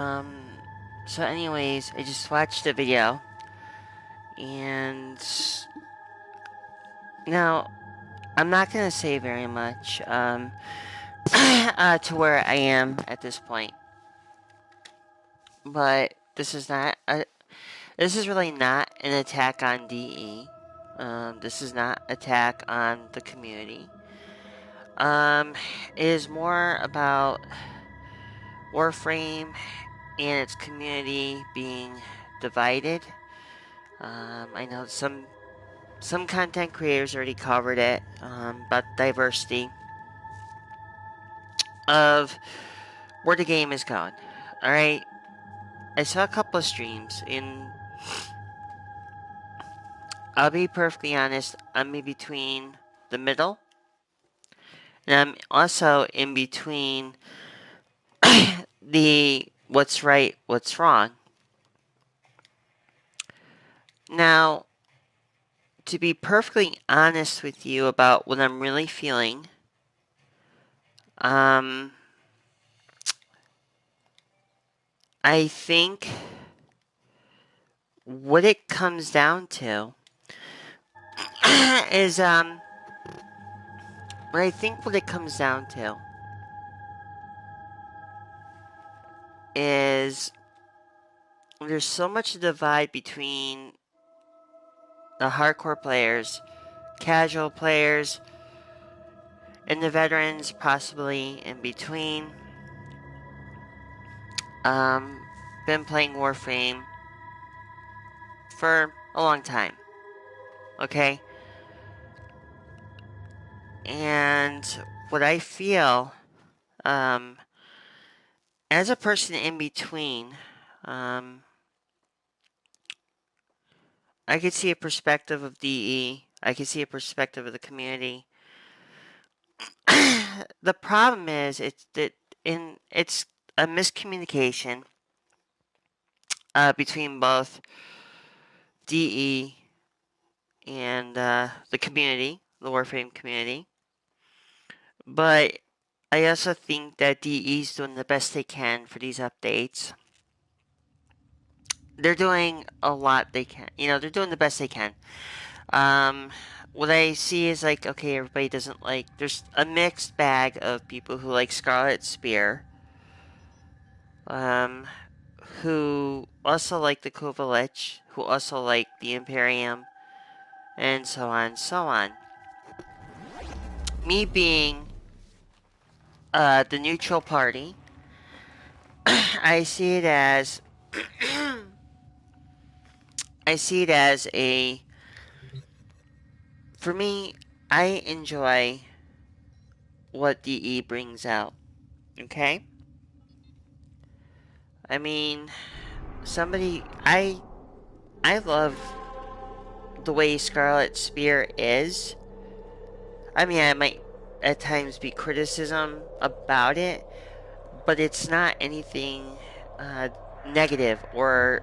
Um, so anyways, I just watched the video, and now I'm not gonna say very much, to where I am at this point, but this is really not an attack on DE. This is not attack on the community. It is more about Warframe and its community being divided. I know some content creators already covered it, about diversity of where the game is going. Alright, I saw a couple of streams, and I'll be perfectly honest, I'm in between the middle, and I'm also in between the what's right, what's wrong. Now, to be perfectly honest with you about what I'm really feeling, I think what it comes down to is what I think what it comes down to is there's so much divide between the hardcore players, casual players, and the veterans, possibly in between. Been playing Warframe for a long time. Okay? And what I feel, as a person in between, I could see a perspective of DE. I could see a perspective of the community. The problem is it's a miscommunication between both DE and the community, the Warframe community. But I also think that DE is doing the best they can for these updates. They're doing a lot they can. They're doing the best they can. What I see is like, okay, everybody doesn't like. There's a mixed bag of people who like Scarlet Spear, who also like the Kovalich, who also like the Imperium, and so on, so on. Me being the neutral party, I see it as a. For me, I enjoy what DE brings out. Okay? I mean, I love the way Scarlet Spear is. I mean, I might at times be criticism about it, but it's not anything negative or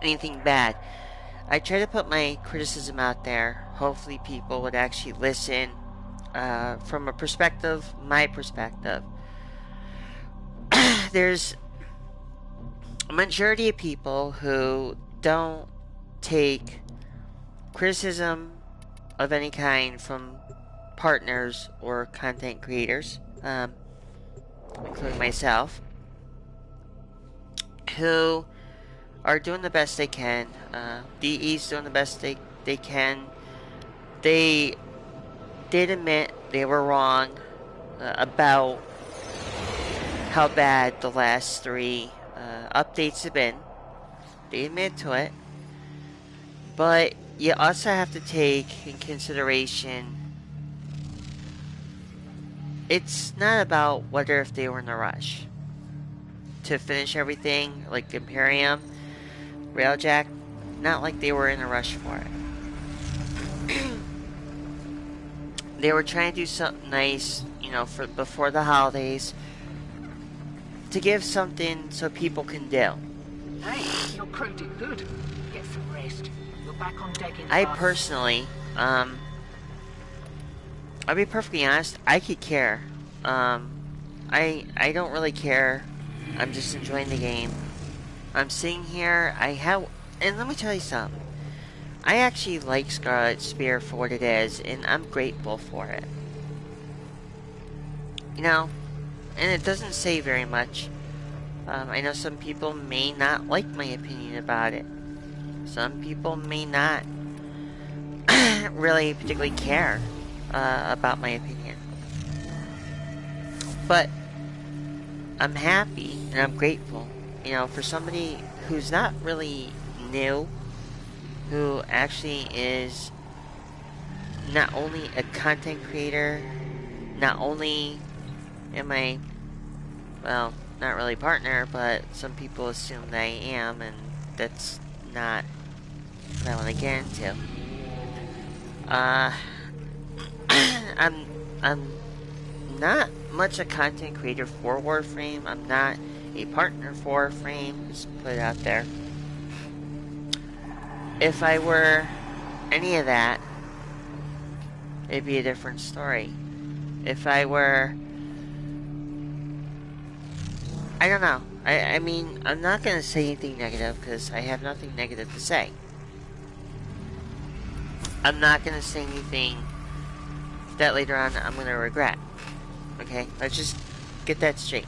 anything bad. I try to put my criticism out there. Hopefully, people would actually listen from my perspective. There's a majority of people who don't take criticism of any kind from partners or content creators, including myself, who are doing the best they can. DE's doing the best they can. They did admit they were wrong about how bad the last three updates have been. They admit to it. But you also have to take in consideration it's not about whether if they were in a rush to finish everything like Imperium, Railjack, not like they were in a rush for it. They were trying to do something nice, for before the holidays, to give something so people can do. Hey, your crew did good. Get some rest. You're back on deck in I time. personally, I'll be perfectly honest, I could care. I don't really care I'm just enjoying the game. I'm sitting here, and let me tell you something. I actually like Scarlet Spear for what it is, and I'm grateful for it. You know, and it doesn't say very much. I know some people may not like my opinion about it. Some people may not really particularly care about my opinion. But I'm happy and I'm grateful, you know, for somebody who's not really new, who actually is not only a content creator, not only am I, well, not really partner, but some people assume that I am, and that's not what I want to get into. I'm not much a content creator for Warframe. I'm not a partner for Warframe. Just put it out there. If I were any of that, it'd be a different story. If I were, I don't know. I mean, I'm not gonna say anything negative because I have nothing negative to say. I'm not gonna say anything that later on I'm gonna regret. Okay, let's just get that straight.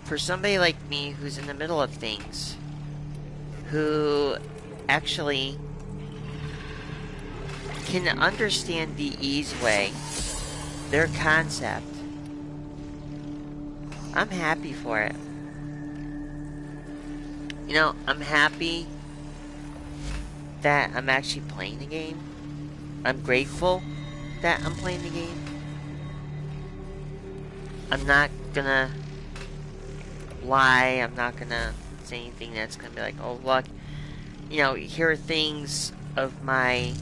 For somebody like me who's in the middle of things, who actually can understand the ease way, their concept, I'm happy for it. You know, I'm happy that I'm actually playing the game. I'm grateful that I'm playing the game. I'm not gonna lie. I'm not gonna say anything that's gonna be like, oh, look, you know, here are things of my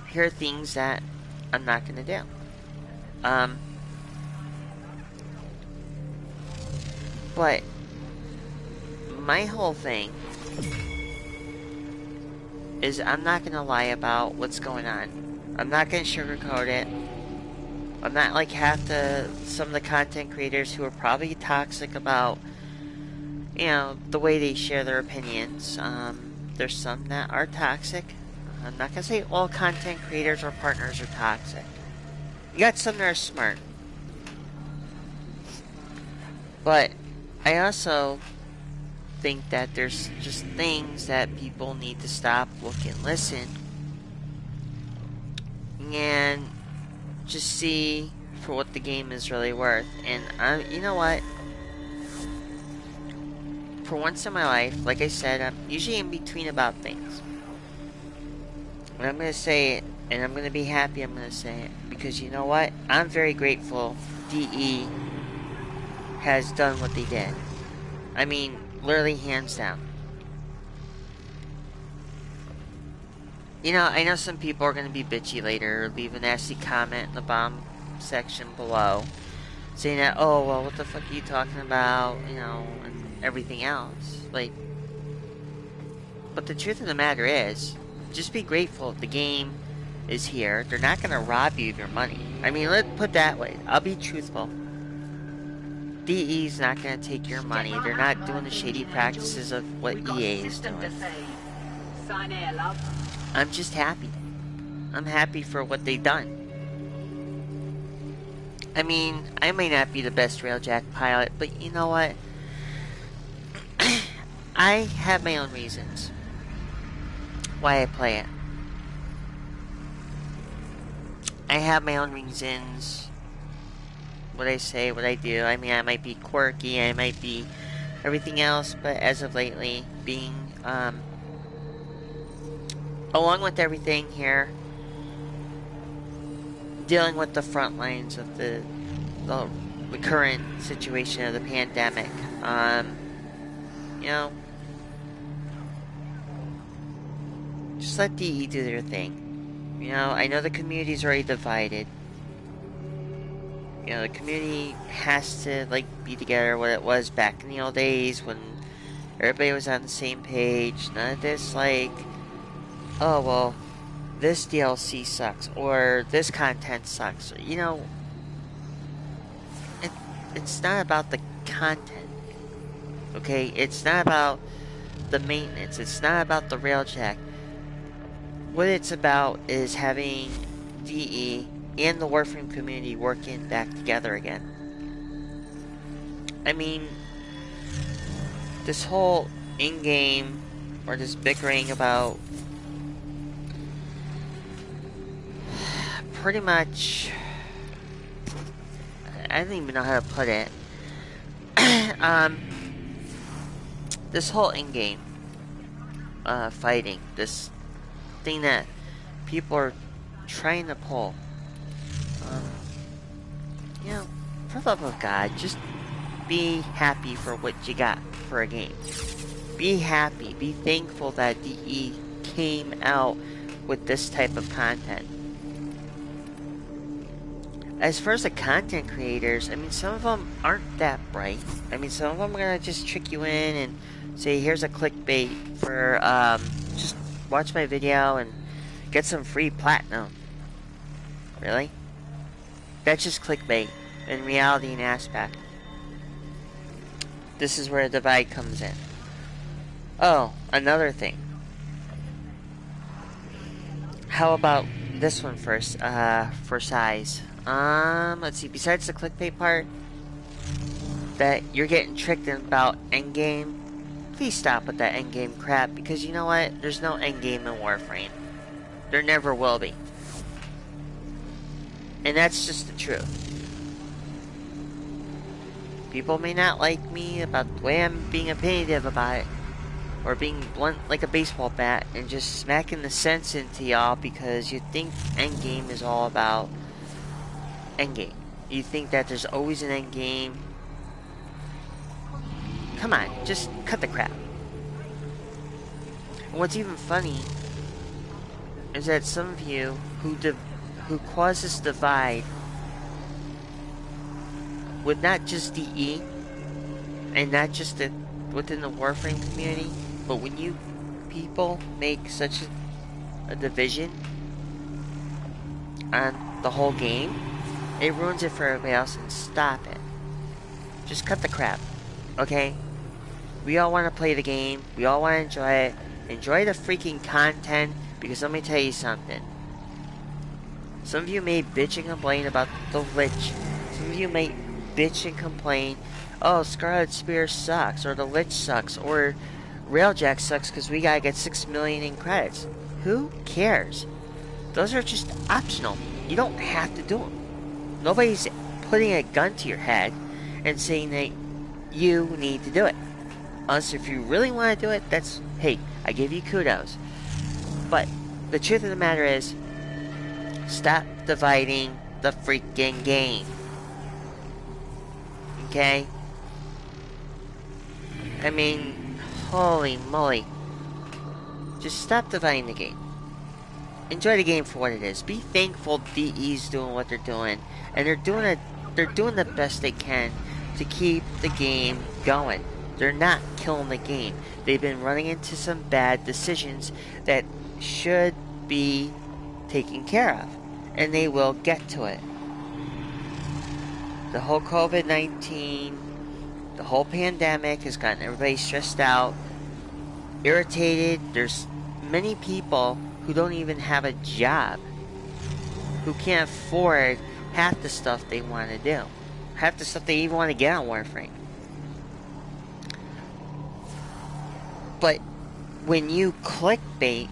here are things that I'm not gonna do. But my whole thing is I'm not gonna lie about what's going on. I'm not gonna sugarcoat it. I'm not like some of the content creators who are probably toxic about, you know, the way they share their opinions. There's some that are toxic. I'm not gonna say all content creators or partners are toxic. You got some that are smart. But I also think that there's just things that people need to stop, look, and listen. And just see for what the game is really worth. And you know what? For once in my life, like I said, I'm usually in between about things. And I'm going to say it, and I'm going to be happy I'm going to say it. Because you know what? I'm very grateful DE has done what they did. I mean, literally hands down. You know, I know some people are going to be bitchy later, or leave a nasty comment in the bottom section below, saying that, oh, well, what the fuck are you talking about, you know, and everything else. Like, but the truth of the matter is, just be grateful the game is here. They're not going to rob you of your money. I mean, let's put it that way. I'll be truthful. DE's not going to take your money. They're not doing the shady practices of what EA is doing. I'm just happy. I'm happy for what they've done. I mean, I may not be the best Railjack pilot, but you know what? I have my own reasons why I play it. I have my own reasons. What I say, what I do. I mean, I might be quirky, I might be everything else, but as of lately, being, along with everything here, dealing with the front lines of the current situation of the pandemic, you know, just let DE do their thing. You know, I know the community's already divided. You know, the community has to, like, be together what it was back in the old days when everybody was on the same page. None of this, like, oh, well, this DLC sucks, or this content sucks. You know, it's not about the content, okay? It's not about the maintenance. It's not about the railjack. What it's about is having DE and the Warframe community working back together again. I mean, this whole in-game, or this bickering about pretty much, I don't even know how to put it. This whole in-game fighting, this thing that people are trying to pull. You know, for the love of God, just be happy for what you got for a game. Be happy, be thankful that DE came out with this type of content. As far as the content creators, I mean, some of them aren't that bright. I mean, some of them are gonna just trick you in and say, here's a clickbait for, just watch my video and get some free platinum. Really? That's just clickbait in reality and aspect. This is where the divide comes in. Oh, another thing. How about this one first, for size? Let's see, besides the clickbait part, that you're getting tricked about endgame, please stop with that endgame crap, because you know what? There's no endgame in Warframe. There never will be. And that's just the truth. People may not like me about the way I'm being opinionative about it, or being blunt like a baseball bat, and just smacking the sense into y'all because you think endgame is all about endgame. You think that there's always an endgame. Come on, just cut the crap. And what's even funny is that some of you who cause this divide with not just DE and not just within the Warframe community, but when you people make such a division on the whole game, it ruins it for everybody else. And stop it. Just cut the crap, okay? We all want to play the game. We all want to enjoy it. Enjoy the freaking content, because let me tell you something. Some of you may bitch and complain about the Lich. Some of you may bitch and complain, oh, Scarlet Spear sucks, or the Lich sucks, or Railjack sucks because we gotta get 6 million in credits. Who cares? Those are just optional. You don't have to do them. Nobody's putting a gun to your head and saying that you need to do it. Unless if you really want to do it, that's, hey, I give you kudos. But the truth of the matter is, stop dividing the freaking game. Okay? I mean, holy moly. Just stop dividing the game. Enjoy the game for what it is. Be thankful DE's doing what they're doing. And they're doing the best they can to keep the game going. They're not killing the game. They've been running into some bad decisions that should be taken care of. And they will get to it. The whole COVID-19, the whole pandemic has gotten everybody stressed out, irritated. There's many people who don't even have a job, who can't afford half the stuff they want to do, half the stuff they even want to get on Warframe. But when you clickbait,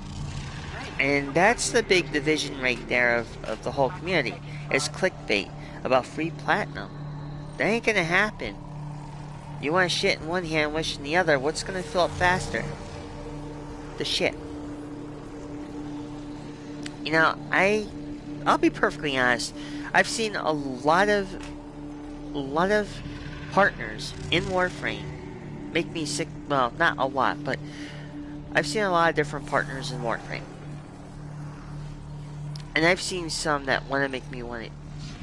and that's the big division right there of the whole community, is clickbait about free platinum. That ain't gonna happen. You want shit in one hand, wish in the other. What's gonna fill up faster? The shit. You know, I'll be perfectly honest. I've seen a lot of partners in Warframe make me sick. Well, not a lot, but I've seen a lot of different partners in Warframe. And I've seen some that want to make me want to...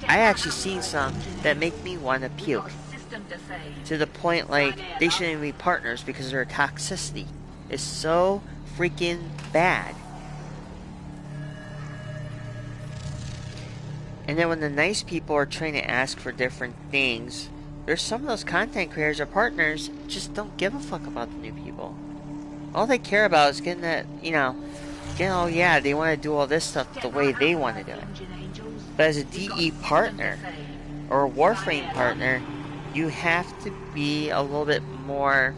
I actually seen some that make me want to puke. To the point, like, they shouldn't even be partners because their toxicity is so freaking bad. And then when the nice people are trying to ask for different things, there's some of those content creators or partners just don't give a fuck about the new people. All they care about is getting that, oh yeah, they want to do all this stuff the way they want to do it. But as a DE partner, or a Warframe partner, you have to be a little bit more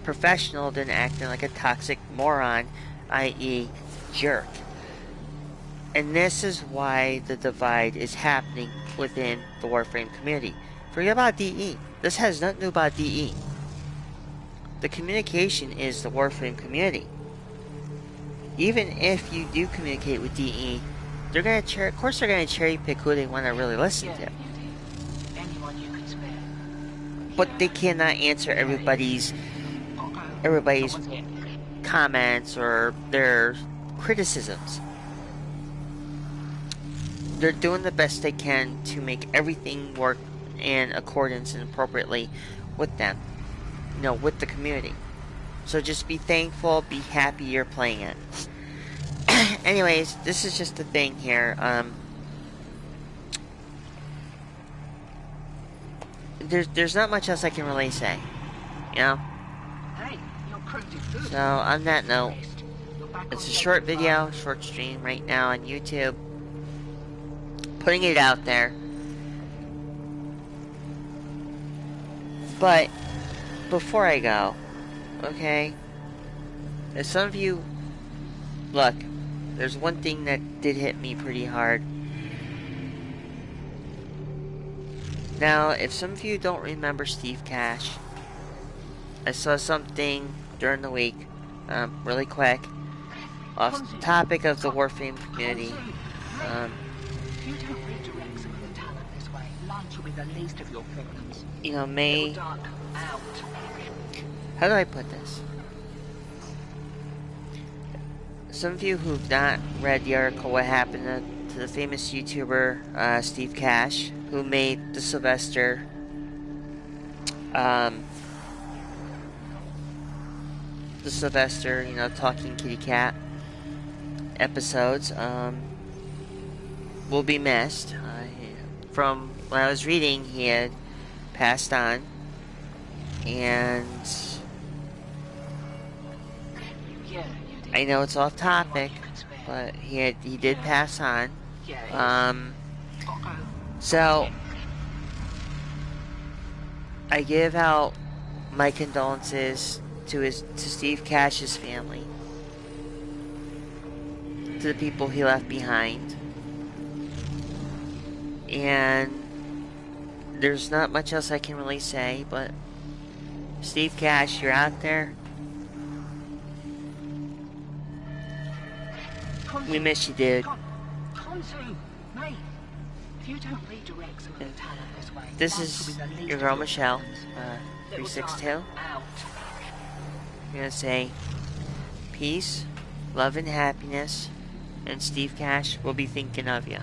professional than acting like a toxic moron, i.e. jerk. And this is why the divide is happening within the Warframe community. Forget about DE. This has nothing to do about DE. The communication is the Warframe community. Even if you do communicate with DE, they're gonna of course they're gonna cherry pick who they want to really listen to. But they cannot answer everybody's comments or their criticisms. They're doing the best they can to make everything work in accordance and appropriately with them, with the community. So just be thankful, be happy you're playing it. Anyways, this is just the thing here. There's not much else I can really say, So on that note, it's a short video, short stream right now on YouTube. Putting it out there. But before I go, okay, as some of you, look, there's one thing that did hit me pretty hard. Now, if some of you don't remember Steve Cash, I saw something during the week, really quick, off the topic of the Warframe community. May... How do I put this? Some of you who've not read the article, what happened to the famous YouTuber, Steve Cash, who made the Sylvester, Talking Kitty Cat episodes, will be missed. From when I was reading, he had passed on, and I know it's off topic, but he did pass on. So I give out my condolences to Steve Cash's family, to the people he left behind. And there's not much else I can really say, but Steve Cash, you're out there. We miss you, dude. This is your girl Michelle, 362. I'm gonna say peace, love, and happiness, and Steve Cash will be thinking of you.